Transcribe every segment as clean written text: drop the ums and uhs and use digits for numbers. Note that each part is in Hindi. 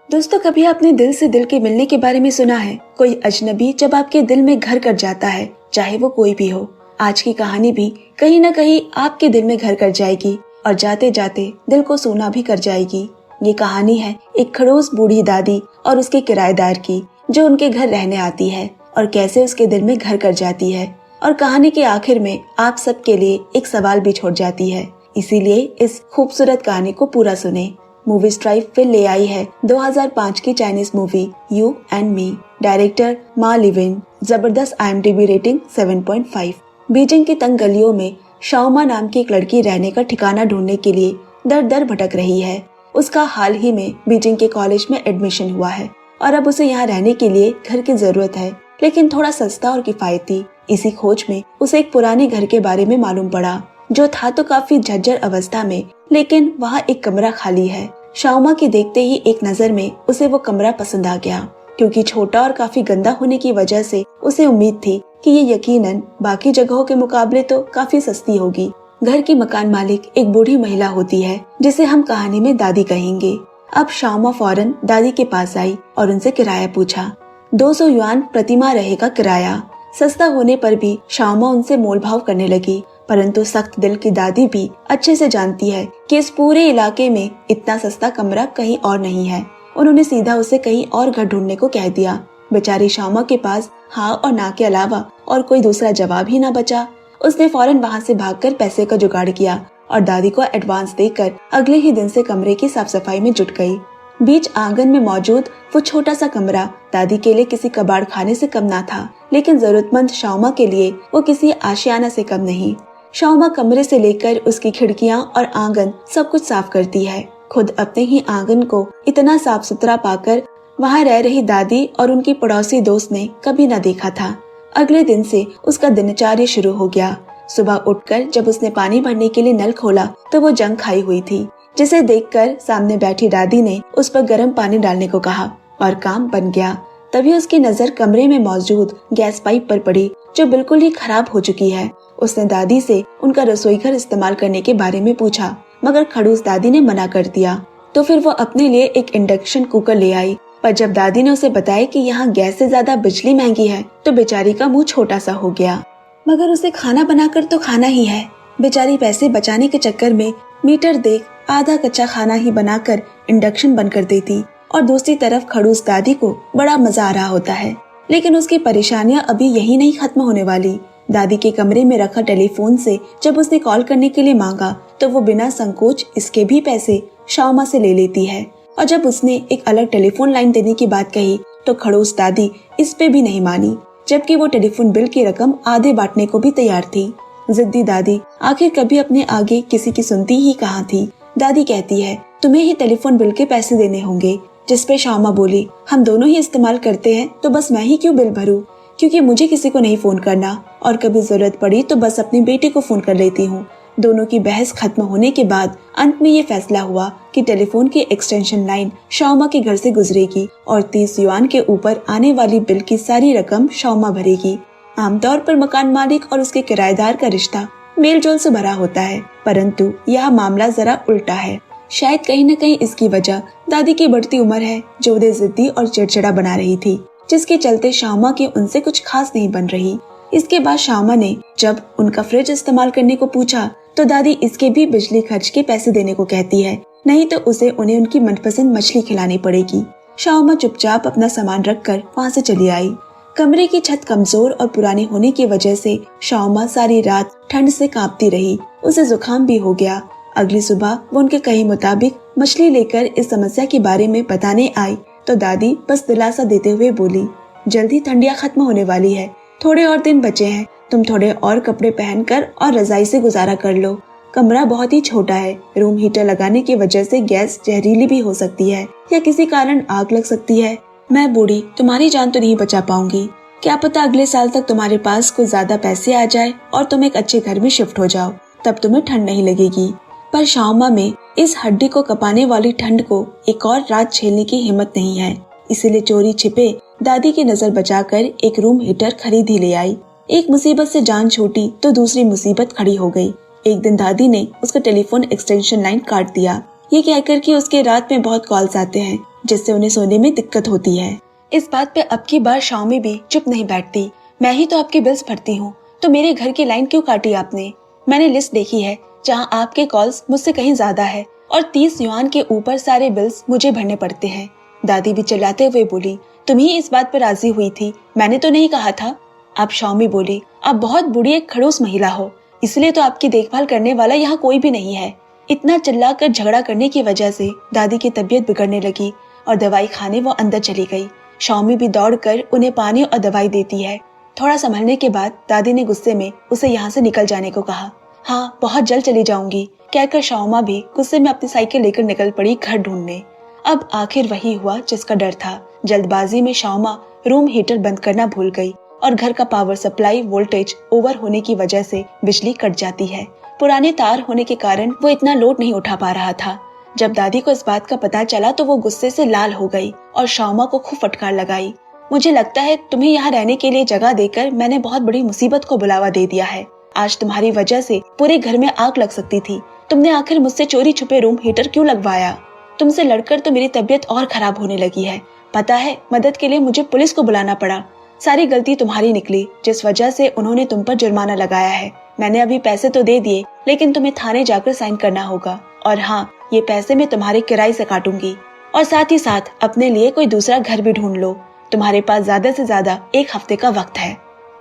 दोस्तों, कभी आपने दिल से दिल के मिलने के बारे में सुना है? कोई अजनबी जब आपके दिल में घर कर जाता है, चाहे वो कोई भी हो। आज की कहानी भी कहीं न कहीं आपके दिल में घर कर जाएगी और जाते जाते दिल को सोना भी कर जाएगी। ये कहानी है एक खड़ूस बूढ़ी दादी और उसके किराएदार की, जो उनके घर रहने आती है और कैसे उसके दिल में घर कर जाती है। और कहानी के आखिर में आप सबके लिए एक सवाल भी छोड़ जाती है। इसीलिए इस खूबसूरत कहानी को पूरा सुने। मूवी स्ट्राइप फिर ले आई है 2005 की Chinese movie you and me. Director मा लिविन। जबरदस्त IMDb रेटिंग 7.5। बीजिंग की तंग गलियों में शाओमा नाम की एक लड़की रहने का ठिकाना ढूंढने के लिए दर दर भटक रही है। उसका हाल ही में बीजिंग के कॉलेज में एडमिशन हुआ है और अब उसे यहाँ रहने के लिए घर की जरूरत है, लेकिन थोड़ा सस्ता और किफायती। इसी खोज में उसे एक पुराने घर के बारे में मालूम पड़ा, जो था तो काफी झज्जर अवस्था में, लेकिन वहाँ एक कमरा खाली है। शाओमा के देखते ही एक नजर में उसे वो कमरा पसंद आ गया, क्योंकि छोटा और काफी गंदा होने की वजह से उसे उम्मीद थी कि ये यकीनन बाकी जगहों के मुकाबले तो काफी सस्ती होगी। घर की मकान मालिक एक बूढ़ी महिला होती है, जिसे हम कहानी में दादी कहेंगे। अब शाओमा फौरन दादी के पास आई और उनसे किराया पूछा। 200 युआन प्रतिमाह रहेगा किराया। सस्ता होने पर भी शाओमा उनसे मोलभाव करने लगी, परंतु सख्त दिल की दादी भी अच्छे से जानती है कि इस पूरे इलाके में इतना सस्ता कमरा कहीं और नहीं है। उन्होंने सीधा उसे कहीं और घर ढूंढने को कह दिया। बेचारी शाओमा के पास हाँ और ना के अलावा और कोई दूसरा जवाब ही ना बचा। उसने फौरन वहाँ से भागकर पैसे का जुगाड़ किया और दादी को एडवांस देकर अगले ही दिन से कमरे की साफ सफाई में जुट गई। बीच आंगन में मौजूद वो छोटा सा कमरा दादी के लिए किसी कबाड़ खाने से कम ना था, लेकिन जरूरतमंद शाओमा के लिए वो किसी आशियाना से कम नहीं। शाओमा कमरे से लेकर उसकी खिड़कियां और आंगन सब कुछ साफ करती है। खुद अपने ही आंगन को इतना साफ सुथरा पाकर वहाँ रह रही दादी और उनकी पड़ोसी दोस्त ने कभी न देखा था। अगले दिन से उसका दिनचर्या शुरू हो गया। सुबह उठकर जब उसने पानी भरने के लिए नल खोला तो वो जंग खाई हुई थी, जिसे देखकर सामने बैठी दादी ने उस पर गर्म पानी डालने को कहा और काम बन गया। तभी उसकी नजर कमरे में मौजूद गैस पाइप पर पड़ी, जो बिल्कुल ही खराब हो चुकी है। उसने दादी से उनका रसोई घर इस्तेमाल करने के बारे में पूछा, मगर खड़ूस दादी ने मना कर दिया। तो फिर वो अपने लिए एक इंडक्शन कुकर ले आई, पर जब दादी ने उसे बताया कि यहाँ गैस से ज्यादा बिजली महंगी है, तो बेचारी का मुंह छोटा सा हो गया। मगर उसे खाना बनाकर तो खाना ही है। बेचारी पैसे बचाने के चक्कर में मीटर देख आधा कच्चा खाना ही बनाकर इंडक्शन बंद कर देती, और दूसरी तरफ खड़ूस दादी को बड़ा मजा आ रहा होता है। लेकिन उसकी परेशानियां अभी यही नहीं खत्म होने वाली। दादी के कमरे में रखा टेलीफोन से जब उसने कॉल करने के लिए मांगा, तो वो बिना संकोच इसके भी पैसे शाओमा से ले लेती है। और जब उसने एक अलग टेलीफोन लाइन देने की बात कही, तो खड़ूस दादी इस पे भी नहीं मानी, जबकि वो टेलीफोन बिल की रकम आधे बांटने को भी तैयार थी। जिद्दी दादी आखिर कभी अपने आगे किसी की सुनती ही कहाँ थी। दादी कहती है, तुम्हें ही टेलीफोन बिल के पैसे देने होंगे, जिस पे शाओमा बोली, हम दोनों ही इस्तेमाल करते हैं तो बस मैं ही क्यों बिल भरूं, क्योंकि मुझे किसी को नहीं फोन करना, और कभी जरूरत पड़ी तो बस अपनी बेटी को फोन कर लेती हूँ। दोनों की बहस खत्म होने के बाद अंत में ये फैसला हुआ कि टेलीफोन की एक्सटेंशन लाइन शाओमा के घर से गुजरेगी और 30 युआन के ऊपर आने वाली बिल की सारी रकम शाओमा भरेगी। आमतौर पर मकान मालिक और उसके किराएदार का रिश्ता मेलजोल से भरा होता है, परंतु यह मामला जरा उल्टा है। शायद कहीं न कहीं इसकी वजह दादी की बढ़ती उम्र है, जो उन्हें जिद्दी और चिड़चिड़ा बना रही थी, जिसके चलते शाओमा के उनसे कुछ खास नहीं बन रही। इसके बाद शाओमा ने जब उनका फ्रिज इस्तेमाल करने को पूछा, तो दादी इसके भी बिजली खर्च के पैसे देने को कहती है, नहीं तो उसे उन्हें उनकी मनपसंद मछली खिलानी पड़ेगी। शाओमा चुपचाप अपना सामान रखकर वहाँ से चली आई। कमरे की छत कमजोर और पुरानी होने की वजह से शाओमा सारी रात ठंड से कांपती रही। उसे जुकाम भी हो गया। अगली सुबह वो उनके कहे मुताबिक मछली लेकर इस समस्या के बारे में बताने आई, तो दादी बस दिलासा देते हुए बोली, जल्दी ठंडियाँ खत्म होने वाली है, थोड़े और दिन बचे हैं, तुम थोड़े और कपड़े पहनकर और रजाई से गुजारा कर लो। कमरा बहुत ही छोटा है, रूम हीटर लगाने की वजह से गैस जहरीली भी हो सकती है या किसी कारण आग लग सकती है। मैं बूढ़ी तुम्हारी जान तो नहीं बचा पाऊंगी। क्या पता अगले साल तक तुम्हारे पास कुछ ज्यादा पैसे आ जाए और तुम एक अच्छे घर में शिफ्ट हो जाओ, तब तुम्हें ठंड नहीं लगेगी। पर शाओमा में इस हड्डी को कपाने वाली ठंड को एक और रात झेलने की हिम्मत नहीं है, इसीलिए चोरी छिपे दादी की नजर बचाकर एक रूम हीटर खरीद ही ले आई। एक मुसीबत से जान छूटी तो दूसरी मुसीबत खड़ी हो गई। एक दिन दादी ने उसका टेलीफोन एक्सटेंशन लाइन काट दिया, ये कहकर कि उसके रात में बहुत कॉल्स आते हैं जिससे उन्हें सोने में दिक्कत होती है। इस बात पे अब की बार शाओमी भी चुप नहीं बैठती। मैं ही तो आपके बिल्स भरती हूँ, तो मेरे घर की लाइन क्यों काटी आपने? मैंने लिस्ट देखी है जहाँ आपके कॉल्स मुझसे कहीं ज्यादा है और 30 युआन के ऊपर सारे बिल्स मुझे भरने पड़ते हैं। दादी भी चिल्लाते हुए बोली, तुम ही इस बात पर राजी हुई थी, मैंने तो नहीं कहा था। आप शाओमी बोली, आप बहुत बुरी एक खड़ूस महिला हो, इसलिए तो आपकी देखभाल करने वाला यहाँ कोई भी नहीं है। इतना चिल्लाकर झगड़ा करने की वजह से दादी की तबीयत बिगड़ने लगी और दवाई खाने वो अंदर चली गई। शाओमी भी दौड़कर उन्हें पानी और दवाई देती है। थोड़ा संभलने के बाद दादी ने गुस्से में उसे यहाँ से निकल जाने को कहा। हाँ, बहुत जल्द चली जाऊंगी, कहकर शाओमा भी गुस्से में अपनी साइकिल लेकर निकल पड़ी घर ढूंढने। अब आखिर वही हुआ जिसका डर था। जल्दबाजी में शाओमा रूम हीटर बंद करना भूल गई और घर का पावर सप्लाई वोल्टेज ओवर होने की वजह से बिजली कट जाती है। पुराने तार होने के कारण वो इतना लोड नहीं उठा पा रहा था। जब दादी को इस बात का पता चला तो वो गुस्से से लाल हो गई और शाओमा को खूब फटकार लगाई। मुझे लगता है तुम्हें यहाँ रहने के लिए जगह देकर मैंने बहुत बड़ी मुसीबत को बुलावा दे दिया है। आज तुम्हारी वजह से पूरे घर में आग लग सकती थी। तुमने आखिर मुझसे चोरी छुपे रूम हीटर क्यों लगवाया? तुमसे लड़कर तो मेरी तबीयत और खराब होने लगी है। पता है, मदद के लिए मुझे पुलिस को बुलाना पड़ा। सारी गलती तुम्हारी निकली, जिस वजह से उन्होंने तुम पर जुर्माना लगाया है। मैंने अभी पैसे तो दे दिए, लेकिन तुम्हें थाने जाकर साइन करना होगा। और हाँ, ये पैसे मैं तुम्हारे किराए से काटूंगी और साथ ही साथ अपने लिए कोई दूसरा घर भी ढूंढ लो। तुम्हारे पास ज्यादा से ज्यादा 1 हफ्ते का वक्त है।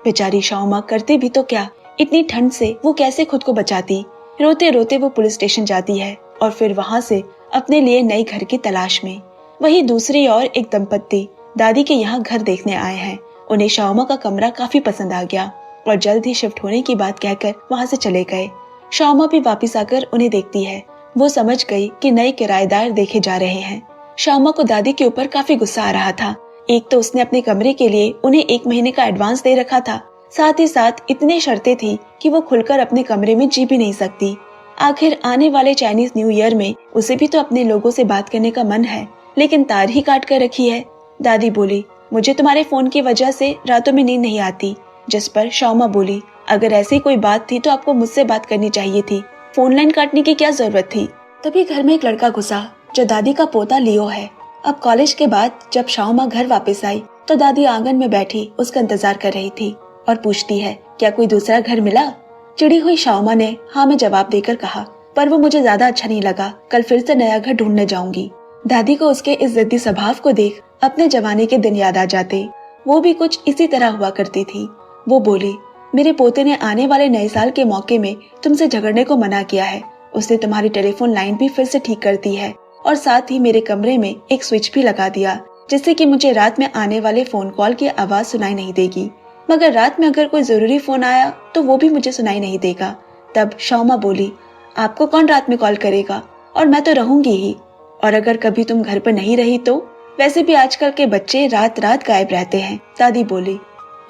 बेचारी शाओमा करती भी तो क्या, इतनी ठंड से वो कैसे खुद को बचाती। रोते रोते वो पुलिस स्टेशन जाती है और फिर वहाँ से अपने लिए नए घर की तलाश में। वहीं दूसरी ओर एक दंपत्ति दादी के यहाँ घर देखने आए हैं। उन्हें शाओमा का कमरा काफी पसंद आ गया और जल्द ही शिफ्ट होने की बात कहकर वहाँ से चले गए। शाओमा भी वापस आकर उन्हें देखती है। वो समझ गई कि नए किराएदार देखे जा रहे हैं। शाओमा को दादी के ऊपर काफी गुस्सा आ रहा था। एक तो उसने अपने कमरे के लिए उन्हें 1 महीने का एडवांस दे रखा था, साथ ही साथ इतनी शर्तें थी कि वो खुलकर अपने कमरे में जी भी नहीं सकती। आखिर आने वाले चाइनीज न्यू ईयर में उसे भी तो अपने लोगों से बात करने का मन है, लेकिन तार ही काट कर रखी है। दादी बोली, मुझे तुम्हारे फोन की वजह से रातों में नींद नहीं आती। जिस पर शाओमा बोली, अगर ऐसी कोई बात थी तो आपको मुझसे बात करनी चाहिए थी, फोन लाइन काटने की क्या जरूरत थी। तभी घर में एक लड़का घुसा जो दादी का पोता लियो है। अब कॉलेज के बाद जब शाओमा घर वापस आई तो दादी आंगन में बैठी उसका इंतजार कर रही थी और पूछती है, क्या कोई दूसरा घर मिला? चिड़ी हुई शाओमा ने हाँ में जवाब देकर कहा, पर वो मुझे ज्यादा अच्छा नहीं लगा, कल फिर से नया घर ढूंढने जाऊंगी। दादी को उसके इस जिद्दी स्वभाव को देख अपने जवानी के दिन याद आ जाते। वो भी कुछ इसी तरह हुआ करती थी। वो बोली, मेरे पोते ने आने वाले नए साल के मौके में तुमसे झगड़ने को मना किया है। उसने तुम्हारी टेलीफोन लाइन भी फिर से ठीक कर दी है और साथ ही मेरे कमरे में एक स्विच भी लगा दिया, जिससे कि मुझे रात में आने वाले फोन कॉल की आवाज सुनाई नहीं देगी। मगर रात में अगर कोई जरूरी फोन आया तो वो भी मुझे सुनाई नहीं देगा। तब शाओमा बोली, आपको कौन रात में कॉल करेगा, और मैं तो रहूंगी ही। और अगर कभी तुम घर पर नहीं रही तो? वैसे भी आजकल के बच्चे रात रात गायब रहते हैं, दादी बोली।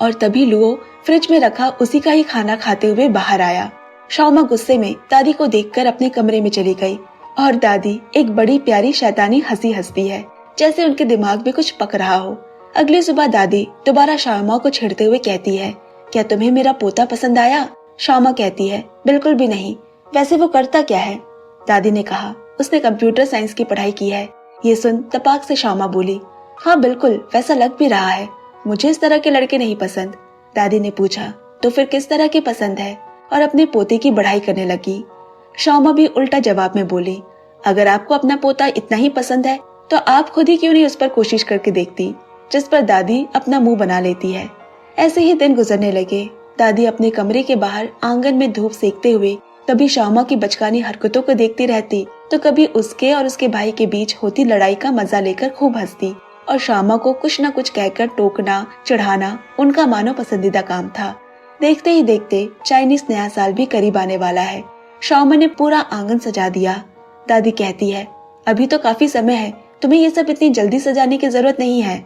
और तभी लुओ फ्रिज में रखा उसी का ही खाना खाते हुए बाहर आया। शाओमा गुस्से में दादी को देखकर अपने कमरे में चली गई और दादी एक बड़ी प्यारी शैतानी हंसी हंसती है, जैसे उनके दिमाग में कुछ पक रहा हो। अगली सुबह दादी दोबारा शाओमा को छेड़ते हुए कहती है, क्या तुम्हें मेरा पोता पसंद आया? शाओमा कहती है, बिल्कुल भी नहीं। वैसे वो करता क्या है? दादी ने कहा, उसने कंप्यूटर साइंस की पढ़ाई की है। ये सुन तपाक से शाओमा बोली, हाँ बिल्कुल, वैसा लग भी रहा है। मुझे इस तरह के लड़के नहीं पसंद। दादी ने पूछा, तो फिर किस तरह की पसंद है? और अपने पोते की बढ़ाई करने लगी। शाओमा भी उल्टा जवाब में बोली, अगर आपको अपना पोता इतना ही पसंद है तो आप खुद ही क्यों नहीं उस पर कोशिश करके देखती? जिस पर दादी अपना मुंह बना लेती है। ऐसे ही दिन गुजरने लगे। दादी अपने कमरे के बाहर आंगन में धूप सेकते हुए कभी शाओमा की बचकानी हरकतों को देखती रहती तो कभी उसके और उसके भाई के बीच होती लड़ाई का मजा लेकर खूब हंसती। और शाओमा को कुछ न कुछ कहकर टोकना चढ़ाना उनका मानो पसंदीदा काम था। देखते ही देखते चाइनीज नया साल भी करीब आने वाला है। शाओमा ने पूरा आंगन सजा दिया। दादी कहती है, अभी तो काफी समय है, तुम्हें ये सब इतनी जल्दी सजाने की जरूरत नहीं है।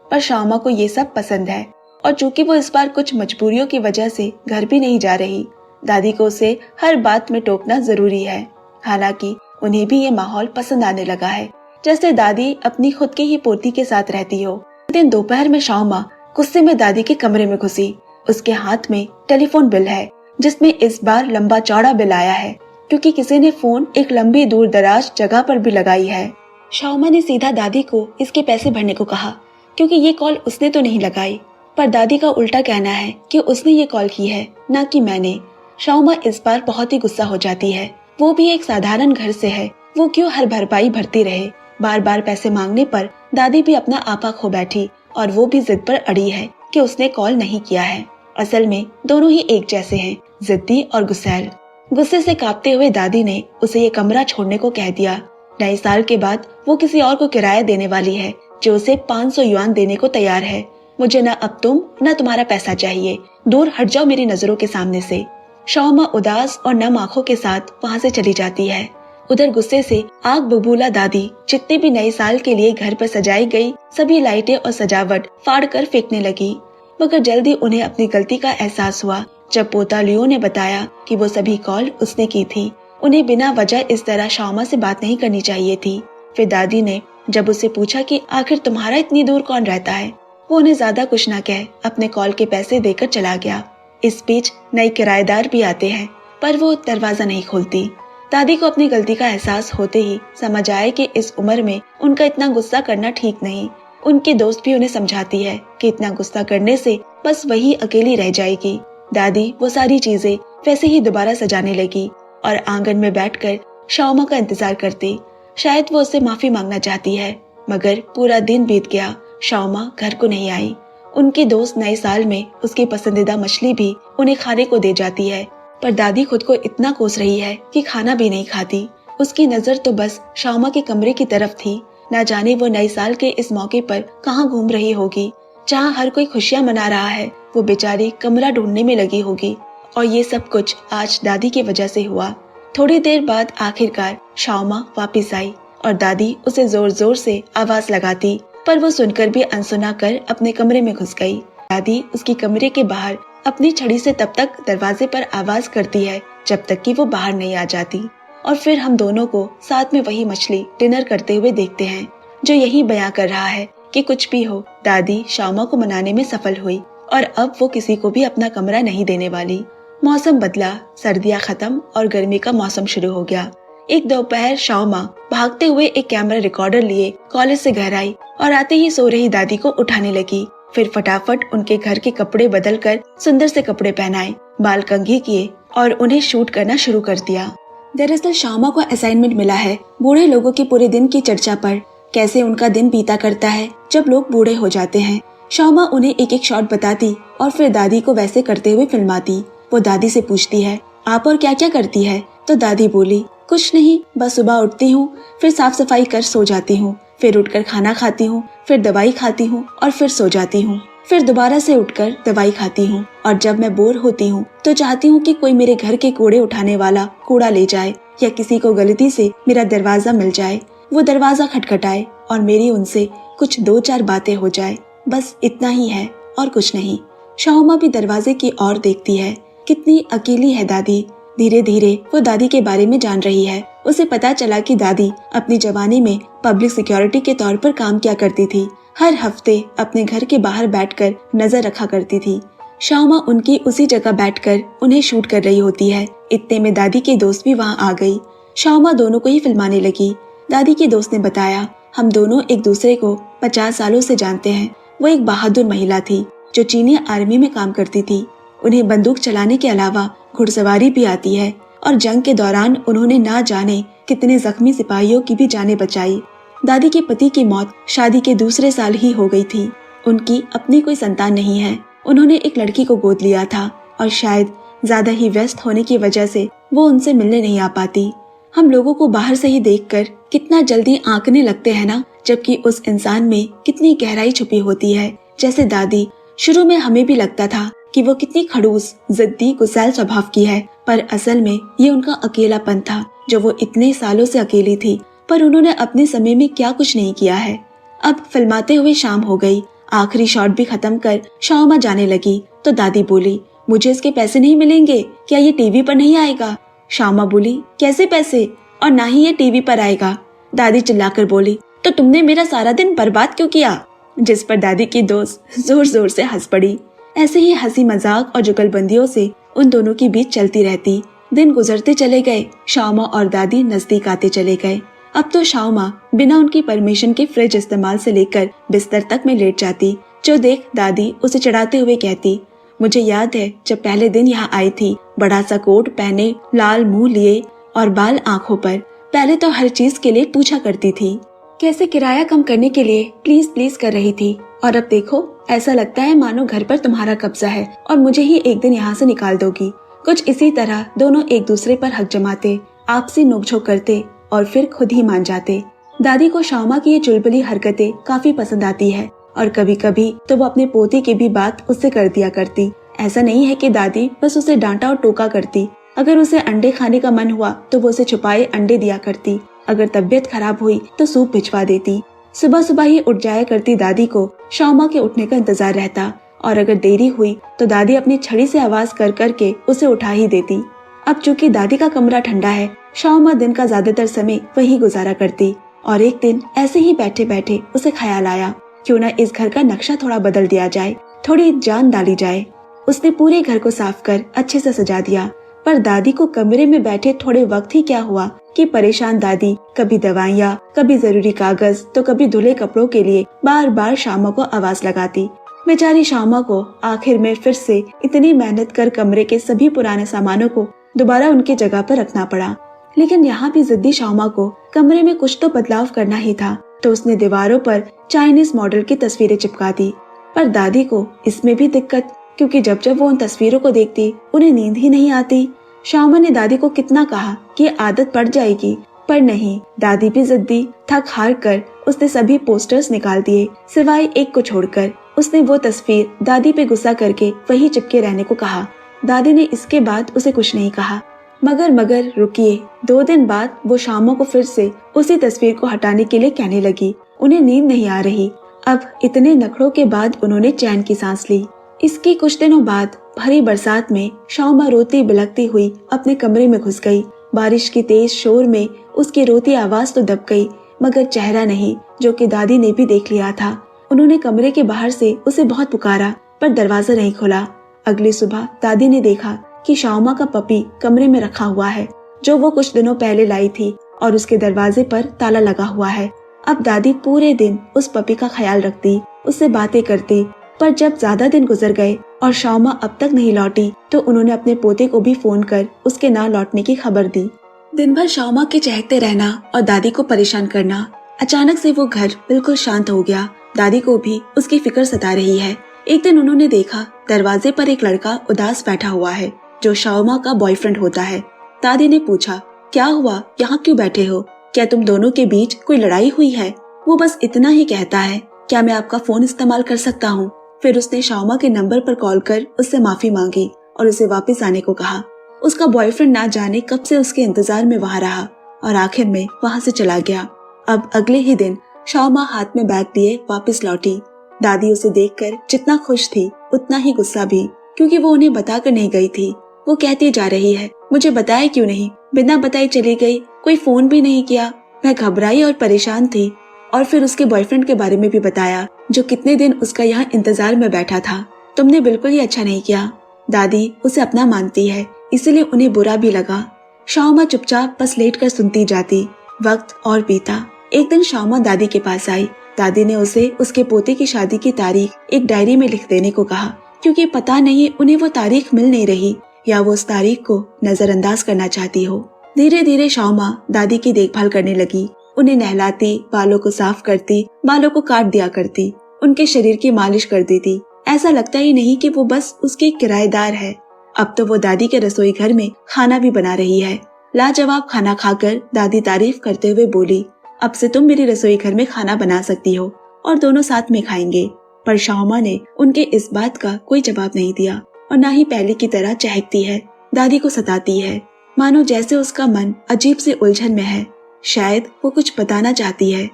पर शाओमा को ये सब पसंद है और चूंकि वो इस बार कुछ मजबूरियों की वजह से घर भी नहीं जा रही, दादी को उसे हर बात में टोकना जरूरी है। हालांकि उन्हें भी ये माहौल पसंद आने लगा है, जैसे दादी अपनी खुद की ही पोती के साथ रहती हो। दिन दोपहर में शाओमा गुस्से में दादी के कमरे में घुसी। उसके हाथ में टेलीफोन बिल है, जिसमें इस बार लंबा चौड़ा बिल आया है, क्योंकि किसी ने फोन एक लंबी दूर दराज जगह पर भी लगाई है। शाओमा ने सीधा दादी को इसके पैसे भरने को कहा, क्योंकि ये कॉल उसने तो नहीं लगाई। पर दादी का उल्टा कहना है कि उसने ये कॉल की है, ना कि मैंने। शाओमा इस बार बहुत ही गुस्सा हो जाती है। वो भी एक साधारण घर से है, वो क्यों हर भरपाई भरती रहे। बार बार पैसे मांगने पर दादी भी अपना आपा खो बैठी और वो भी जिद पर अड़ी है कि उसने कॉल नहीं किया है। असल में दोनों ही एक जैसे हैं, जिद्दी और गुस्सैल। गुस्से से कांपते हुए दादी ने उसे ये कमरा छोड़ने को कह दिया। नए साल के बाद वो किसी और को किराया देने वाली है जो उसे 500 युआन देने को तैयार है। मुझे न अब तुम न तुम्हारा पैसा चाहिए, दूर हट जाओ मेरी नजरों के सामने से। शाओमा उदास और नम आंखों के साथ वहाँ से चली जाती है। उधर गुस्से से आग बबूला दादी जितने भी नए साल के लिए घर पर सजाई गई सभी लाइटें और सजावट फाड़ कर फेंकने लगी। मगर जल्दी उन्हें अपनी गलती का एहसास हुआ जब पोता लियो ने बताया कि वो सभी कॉल उसने की थी। उन्हें बिना वजह इस तरह शाओमा से बात नहीं करनी चाहिए थी। फिर दादी ने जब उससे पूछा कि आखिर तुम्हारा इतनी दूर कौन रहता है, वो उन्हें ज्यादा कुछ न कह अपने कॉल के पैसे देकर चला गया। इस बीच नए किराएदार भी आते हैं, पर वो दरवाजा नहीं खोलती। दादी को अपनी गलती का एहसास होते ही समझ आए कि इस उम्र में उनका इतना गुस्सा करना ठीक नहीं। उनके दोस्त भी उन्हें समझाती है कि इतना गुस्सा करने से बस वही अकेली रह जाएगी। दादी वो सारी चीजें वैसे ही दोबारा सजाने लगी और आंगन में बैठकर शाओमा का इंतजार करती। शायद वो उससे माफी मांगना चाहती है, मगर पूरा दिन बीत गया, शाओमा घर को नहीं आई। उनके दोस्त नए साल में उसकी पसंदीदा मछली भी उन्हें खाने को दे जाती है, पर दादी खुद को इतना कोस रही है कि खाना भी नहीं खाती। उसकी नजर तो बस शाओमा के कमरे की तरफ थी। ना जाने वो नए साल के इस मौके पर कहाँ घूम रही होगी। जहाँ हर कोई खुशियाँ मना रहा है, वो बेचारी कमरा ढूंढने में लगी होगी। और ये सब कुछ आज दादी की वजह से हुआ। थोड़ी देर बाद आखिरकार शाओमा वापस आई और दादी उसे जोर जोर से आवाज लगाती, पर वो सुनकर भी अनसुना कर अपने कमरे में घुस गई। दादी उसकी कमरे के बाहर अपनी छड़ी से तब तक दरवाजे पर आवाज करती है जब तक कि वो बाहर नहीं आ जाती। और फिर हम दोनों को साथ में वही मछली डिनर करते हुए देखते हैं, जो यही बयां कर रहा है कि कुछ भी हो, दादी शाओमा को मनाने में सफल हुई और अब वो किसी को भी अपना कमरा नहीं देने वाली। मौसम बदला, सर्दियां खत्म और गर्मी का मौसम शुरू हो गया। एक दोपहर शाओमा भागते हुए एक कैमरा रिकॉर्डर लिए कॉलेज से घर आई और आते ही सो रही दादी को उठाने लगी। फिर फटाफट उनके घर के कपड़े बदल कर सुंदर से कपड़े पहनाए, बाल कंघी किए और उन्हें शूट करना शुरू कर दिया। दरअसल शाओमा को असाइनमेंट मिला है बूढ़े लोगों के पूरे दिन की चर्चा पर, कैसे उनका दिन बीता करता है जब लोग बूढ़े हो जाते हैं। शाओमा उन्हें एक एक शॉट बताती और फिर दादी को वैसे करते हुए फिल्माती। वो दादी से पूछती है, आप और क्या क्या करती है? तो दादी बोली, कुछ नहीं, बस सुबह उठती हूँ, फिर साफ सफाई कर सो जाती हूँ, फिर उठकर खाना खाती हूँ, फिर दवाई खाती हूँ और फिर सो जाती हूँ, फिर दोबारा से उठकर दवाई खाती हूँ। और जब मैं बोर होती हूँ तो चाहती हूँ कि कोई मेरे घर के कूड़े उठाने वाला कूड़ा ले जाए या किसी को गलती से मेरा दरवाजा मिल जाए, वो दरवाजा खटखटाए और मेरी उनसे कुछ 2-4 बातें हो जाए। बस इतना ही है और कुछ नहीं। शाओमा भी दरवाजे की ओर देखती है। कितनी अकेली है दादी। धीरे धीरे वो दादी के बारे में जान रही है। उसे पता चला कि दादी अपनी जवानी में पब्लिक सिक्योरिटी के तौर पर काम किया करती थी। हर हफ्ते अपने घर के बाहर बैठकर नजर रखा करती थी। शाओमा उनकी उसी जगह बैठकर उन्हें शूट कर रही होती है। इतने में दादी की दोस्त भी वहाँ आ गई। शाओमा दोनों को ही फिल्माने लगी। दादी की दोस्त ने बताया, हम दोनों एक दूसरे को 50 सालों से जानते हैं। वो एक बहादुर महिला थी जो चीनी आर्मी में काम करती थी। उन्हें बंदूक चलाने के अलावा घुड़सवारी भी आती है और जंग के दौरान उन्होंने ना जाने कितने जख्मी सिपाहियों की भी जानें बचाई। दादी के पति की मौत शादी के दूसरे साल ही हो गई थी। उनकी अपनी कोई संतान नहीं है। उन्होंने एक लड़की को गोद लिया था और शायद ज्यादा ही व्यस्त होने की वजह से वो उनसे मिलने नहीं आ पाती। हम लोगों को बाहर से ही देखकर कितना जल्दी आंकने लगते हैं ना, जबकि उस इंसान में कितनी गहराई छुपी होती है। जैसे दादी, शुरू में हमें भी लगता था कि वो कितनी खड़ूस, जिद्दी, गुस्सैल स्वभाव की है, पर असल में ये उनका अकेलापन था जो वो इतने सालों से अकेली थी। पर उन्होंने अपने समय में क्या कुछ नहीं किया है। अब फिल्माते हुए शाम हो गई। आखिरी शॉट भी खत्म कर शाओमा जाने लगी तो दादी बोली, मुझे इसके पैसे नहीं मिलेंगे क्या? ये टीवी पर नहीं आएगा? शाओमा बोली, कैसे पैसे? और ना ही ये टीवी पर आएगा। दादी चिल्लाकर बोली, तो तुमने मेरा सारा दिन बर्बाद क्यों किया? जिस पर दादी की दोस्त जोर जोर से हंस पड़ी। ऐसे ही हंसी मजाक और जुगलबंदियों से उन दोनों के बीच चलती रहती। दिन गुजरते चले गए। शाओमा और दादी नजदीक आते चले गए। अब तो शाओमा बिना उनकी परमिशन के फ्रिज इस्तेमाल से लेकर बिस्तर तक में लेट जाती, जो देख दादी उसे चढ़ाते हुए कहती, मुझे याद है जब पहले दिन यहाँ आई थी, बड़ा सा कोट पहने, लाल मुंह लिए और बाल आंखों पर। पहले तो हर चीज के लिए पूछा करती थी, कैसे किराया कम करने के लिए प्लीज प्लीज कर रही थी, और अब देखो ऐसा लगता है मानो घर पर तुम्हारा कब्जा है और मुझे ही एक दिन यहाँ से निकाल दोगी। कुछ इसी तरह दोनों एक दूसरे पर हक जमाते, आपसी नोकझोंक करते और फिर खुद ही मान जाते। दादी को शाओमा की ये चुलबुली हरकतें काफी पसंद आती है और कभी कभी तो वो अपने पोते की भी बात उससे कर दिया करती। ऐसा नहीं है कि दादी बस उसे डांटा और टोका करती। अगर उसे अंडे खाने का मन हुआ तो वो उसे छुपाए अंडे दिया करती। अगर तबीयत खराब हुई तो सूप भिजवा देती। सुबह सुबह ही उठ जाया करती दादी को शाओमा के उठने का इंतजार रहता, और अगर देरी हुई तो दादी अपनी छड़ी से आवाज कर करके उसे उठा ही देती। अब चूंकि दादी का कमरा ठंडा है, शाओमा दिन का ज्यादातर समय वहीं गुजारा करती। और एक दिन ऐसे ही बैठे बैठे उसे ख्याल आया, क्यों न इस घर का नक्शा थोड़ा बदल दिया जाए, थोड़ी जान डाली जाए। उसने पूरे घर को साफ कर अच्छे से सजा दिया, पर दादी को कमरे में बैठे थोड़े वक्त ही क्या हुआ कि परेशान दादी कभी दवाइयाँ, कभी जरूरी कागज तो कभी धुले कपड़ों के लिए बार बार शाओमा को आवाज लगाती। बेचारी शाओमा को आखिर में फिर से इतनी मेहनत कर कमरे के सभी पुराने सामानों को दोबारा उनकी जगह पर रखना पड़ा। लेकिन यहाँ भी जिद्दी शाओमा को कमरे में कुछ तो बदलाव करना ही था, तो उसने दीवारों पर चाइनीज मॉडल की तस्वीरें चिपका दी। पर दादी को इसमें भी दिक्कत, क्योंकि जब जब वो उन तस्वीरों को देखती उन्हें नींद ही नहीं आती। शाओमा ने दादी को कितना कहा कि आदत पड़ जाएगी, पर नहीं, दादी भी जिद्दी। थक हार कर उसने सभी पोस्टर्स निकाल दिए सिवाय एक को छोड़कर। उसने वो तस्वीर दादी पे गुस्सा करके वही चिपके रहने को कहा। दादी ने इसके बाद उसे कुछ नहीं कहा। मगर रुकिए, 2 दिन बाद वो शाओमा को फिर से उसी तस्वीर को हटाने के लिए कहने लगी। उन्हें नींद नहीं आ रही। अब इतने नखरों के बाद उन्होंने चैन की सांस ली। इसके कुछ दिनों बाद भरी बरसात में शाओमा रोती बिलखती हुई अपने कमरे में घुस गई। बारिश की तेज शोर में उसकी रोती आवाज तो दब गई, मगर चेहरा नहीं, जो कि दादी ने भी देख लिया था। उन्होंने कमरे के बाहर से उसे बहुत पुकारा, पर दरवाजा नहीं खुला। अगली सुबह दादी ने देखा कि शाओमा का पपी कमरे में रखा हुआ है, जो वो कुछ दिनों पहले लाई थी, और उसके दरवाजे पर ताला लगा हुआ है। अब दादी पूरे दिन उस पपी का ख्याल रखती, उससे बातें करती। पर जब ज्यादा दिन गुजर गए और शाओमा अब तक नहीं लौटी, तो उन्होंने अपने पोते को भी फोन कर उसके ना लौटने की खबर दी। दिन भर शाओमा के चहकते रहना और दादी को परेशान करना। अचानक से वो घर बिल्कुल शांत हो गया। दादी को भी उसकी फिक्र सता रही है। एक दिन उन्होंने देखा दरवाजे पर एक लड़का उदास बैठा हुआ है, जो शाओमा का बॉयफ्रेंड होता है। दादी ने पूछा, क्या हुआ, यहाँ क्यों बैठे हो? क्या तुम दोनों के बीच कोई लड़ाई हुई है? वो बस इतना ही कहता है, क्या मैं आपका फोन इस्तेमाल कर सकता हूँ? फिर उसने शाओमा के नंबर पर कॉल कर उससे माफी मांगी और उसे वापस आने को कहा। उसका बॉयफ्रेंड ना जाने कब से उसके इंतजार में वहाँ रहा और आखिर में वहाँ से चला गया। अब अगले ही दिन शाओमा हाथ में बैग लिए वापस लौटी। दादी उसे देखकर जितना खुश थी उतना ही गुस्सा भी, क्योंकि वो उन्हें बताकर नहीं गई थी। वो कहती जा रही है, मुझे बताया क्यों नहीं, बिना बताए चली गई, कोई फोन भी नहीं किया। वह घबराई और परेशान थी। और फिर उसके बॉयफ्रेंड के बारे में भी बताया, जो कितने दिन उसका यहाँ इंतजार में बैठा था। तुमने बिल्कुल ही अच्छा नहीं किया। दादी उसे अपना मानती है, इसलिए उन्हें बुरा भी लगा। शाओमा चुपचाप बस लेट कर सुनती जाती। वक्त और बीता। एक दिन शाओमा दादी के पास आई। दादी ने उसे उसके पोते की शादी की तारीख एक डायरी में लिख देने को कहा, क्योंकि पता नहीं उन्हें वो तारीख मिल नहीं रही या वो उस तारीख को नजरअंदाज करना चाहती हो। धीरे धीरे शाओमा दादी की देखभाल करने लगी। उन्हें नहलाती, बालों को साफ करती, बालों को काट दिया करती, उनके शरीर की मालिश कर देती। ऐसा लगता ही नहीं कि वो बस उसकी किराएदार है। अब तो वो दादी के रसोई घर में खाना भी बना रही है। लाजवाब खाना खाकर दादी तारीफ करते हुए बोली, अब से तुम मेरी रसोई घर में खाना बना सकती हो और दोनों साथ में खाएंगे। पर शाओमा ने उनके इस बात का कोई जवाब नहीं दिया और न ही पहले की तरह चहकती है, दादी को सताती है, मानो जैसे उसका मन अजीब से उलझन में है। शायद वो कुछ बताना चाहती है।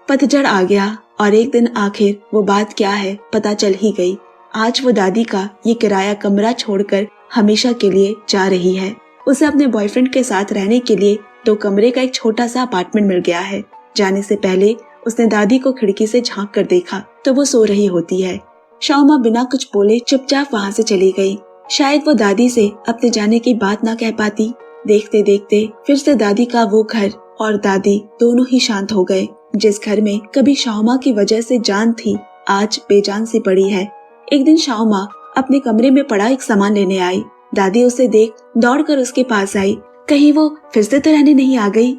पतझड़ आ गया और एक दिन आखिर वो बात क्या है पता चल ही गई। आज वो दादी का ये किराया कमरा छोड़कर हमेशा के लिए जा रही है। उसे अपने बॉयफ्रेंड के साथ रहने के लिए 2 कमरे का एक छोटा सा अपार्टमेंट मिल गया है। जाने से पहले उसने दादी को खिड़की से झांक कर देखा तो वो सो रही होती है। शाओमा बिना कुछ बोले चुपचाप वहाँ से चली गई। शायद वो दादी से अपने जाने की बात ना कह पाती। देखते देखते फिर से दादी का वो घर और दादी दोनों ही शांत हो गए। जिस घर में कभी शाओमा की वजह से जान थी, आज बेजान सी पड़ी है। एक दिन शाओमा अपने कमरे में पड़ा एक सामान लेने आई। दादी उसे देख दौड़कर उसके पास आई, कहीं वो फिर से तो रहने नहीं आ गई।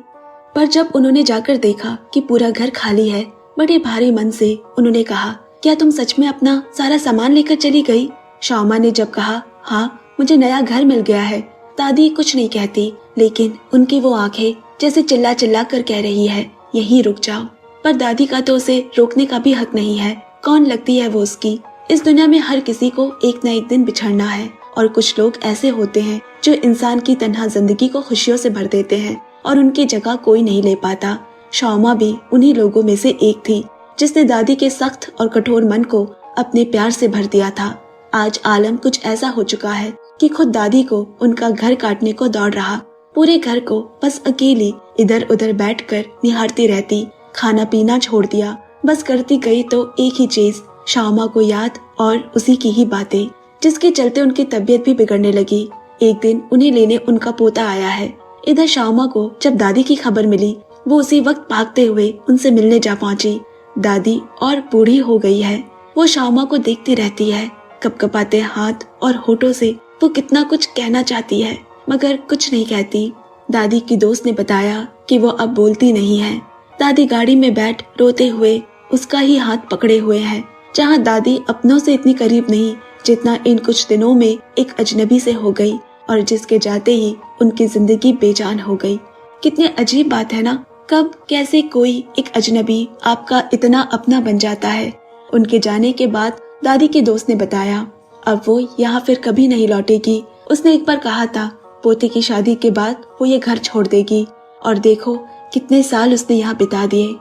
पर जब उन्होंने जाकर देखा कि पूरा घर खाली है, बड़े भारी मन से उन्होंने कहा, क्या तुम सच में अपना सारा सामान लेकर चली गई? शाओमा ने जब कहा, हाँ मुझे नया घर मिल गया है, दादी कुछ नहीं कहती, लेकिन उनकी वो आंखें जैसे चिल्ला चिल्ला कर कह रही है, यहीं रुक जाओ। पर दादी का तो उसे रोकने का भी हक नहीं है। कौन लगती है वो उसकी? इस दुनिया में हर किसी को एक न एक दिन बिछड़ना है, और कुछ लोग ऐसे होते हैं जो इंसान की तन्हा जिंदगी को खुशियों से भर देते हैं और उनकी जगह कोई नहीं ले पाता। शाओमा भी उन्हीं लोगों में से एक थी जिसने दादी के सख्त और कठोर मन को अपने प्यार से भर दिया था। आज आलम कुछ ऐसा हो चुका है कि खुद दादी को उनका घर काटने को दौड़ रहा। पूरे घर को बस अकेली इधर उधर बैठकर निहारती रहती, खाना पीना छोड़ दिया, बस करती गई तो एक ही चीज, शाओमा को याद और उसी की ही बातें, जिसके चलते उनकी तबीयत भी बिगड़ने लगी। एक दिन उन्हें लेने उनका पोता आया है। इधर शाओमा को जब दादी की खबर मिली, वो उसी वक्त भागते हुए उनसे मिलने जा पहुंची। दादी और बूढ़ी हो गई है। वो शाओमा को देखती रहती है, कपकपाते हाथ और होठों से वो कितना कुछ कहना चाहती है मगर कुछ नहीं कहती। दादी की दोस्त ने बताया कि वो अब बोलती नहीं है। दादी गाड़ी में बैठ रोते हुए उसका ही हाथ पकड़े हुए है। जहाँ दादी अपनों से इतनी करीब नहीं जितना इन कुछ दिनों में एक अजनबी से हो गई, और जिसके जाते ही उनकी जिंदगी बेजान हो गई। कितनी अजीब बात है ना, कब कैसे कोई एक अजनबी आपका इतना अपना बन जाता है। उनके जाने के बाद दादी के दोस्त ने बताया, अब वो यहाँ फिर कभी नहीं लौटेगी। उसने एक बार कहा था पोते की शादी के बाद वो ये घर छोड़ देगी, और देखो कितने साल उसने यहाँ बिता दिए।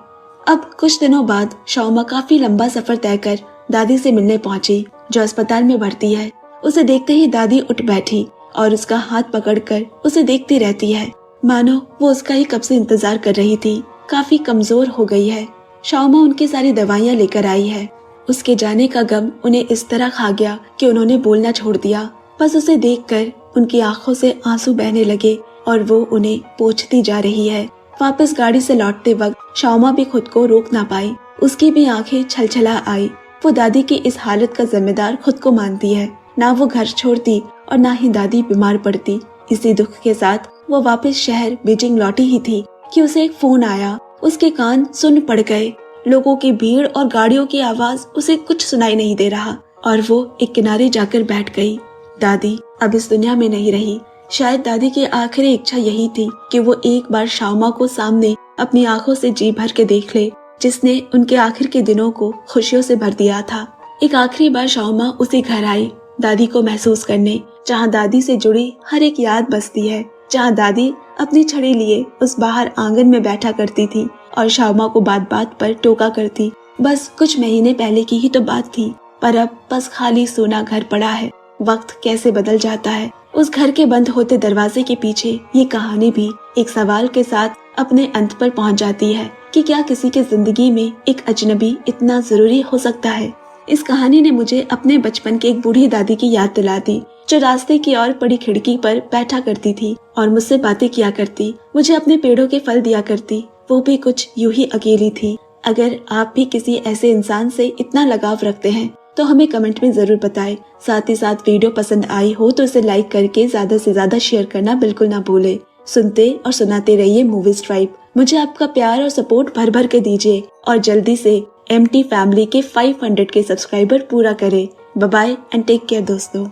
अब कुछ दिनों बाद शाओमा काफी लंबा सफर तय कर दादी से मिलने पहुंची, जो अस्पताल में भर्ती है। उसे देखते ही दादी उठ बैठी और उसका हाथ पकड़कर उसे देखती रहती है, मानो वो उसका ही कब से इंतजार कर रही थी। काफी कमजोर हो गई है। शाओमा उनकी सारी दवाइयाँ लेकर आई है। उसके जाने का गम उन्हें इस तरह खा गया कि उन्होंने बोलना छोड़ दिया। बस उसे देखकर उनकी आंखों से आंसू बहने लगे और वो उन्हें पोंछती जा रही है। वापस गाड़ी से लौटते वक्त शाओमा भी खुद को रोक ना पाई। उसकी भी आंखें छलछला आई। वो दादी की इस हालत का जिम्मेदार खुद को मानती है। ना वो घर छोड़ती और ना ही दादी बीमार पड़ती। इसी दुख के साथ वो वापस शहर बीजिंग लौटी ही थी कि उसे एक फोन आया। उसके कान सुन पड़ गए। लोगों की भीड़ और गाड़ियों की आवाज उसे कुछ सुनाई नहीं दे रहा, और वो एक किनारे जाकर बैठ गई। दादी अब इस दुनिया में नहीं रही। शायद दादी की आखिरी इच्छा यही थी कि वो एक बार शाओमा को सामने अपनी आंखों से जी भर के देख ले, जिसने उनके आखिर के दिनों को खुशियों से भर दिया था। एक आखिरी बार शाओमा उसी घर आई, दादी को महसूस करने, जहाँ दादी से जुड़ी हर एक याद बसती है, जहाँ दादी अपनी छड़ी लिए उस बाहर आंगन में बैठा करती थी और शाओमा को बात बात पर टोका करती। बस कुछ महीने पहले की ही तो बात थी, पर अब बस खाली सोना घर पड़ा है। वक्त कैसे बदल जाता है। उस घर के बंद होते दरवाजे के पीछे ये कहानी भी एक सवाल के साथ अपने अंत पर पहुंच जाती है कि क्या किसी की जिंदगी में एक अजनबी इतना जरूरी हो सकता है। इस कहानी ने मुझे अपने बचपन की एक बूढ़ी दादी की याद दिला दी, जो रास्ते की ओर पड़ी खिड़की पर बैठा करती थी और मुझसे बातें किया करती, मुझे अपने पेड़ों के फल दिया करती। वो भी कुछ यूं ही अकेली थी। अगर आप भी किसी ऐसे इंसान से इतना लगाव रखते हैं तो हमें कमेंट में जरूर बताएं। साथ ही साथ वीडियो पसंद आई हो तो इसे लाइक करके ज्यादा से ज्यादा शेयर करना बिल्कुल ना भूले। सुनते और सुनाते रहिए मूवीज ट्राइब। मुझे आपका प्यार और सपोर्ट भर भर के दीजिए और जल्दी से MT फैमिली के 500 के सब्सक्राइबर पूरा करें। Bye bye and take care दोस्तों।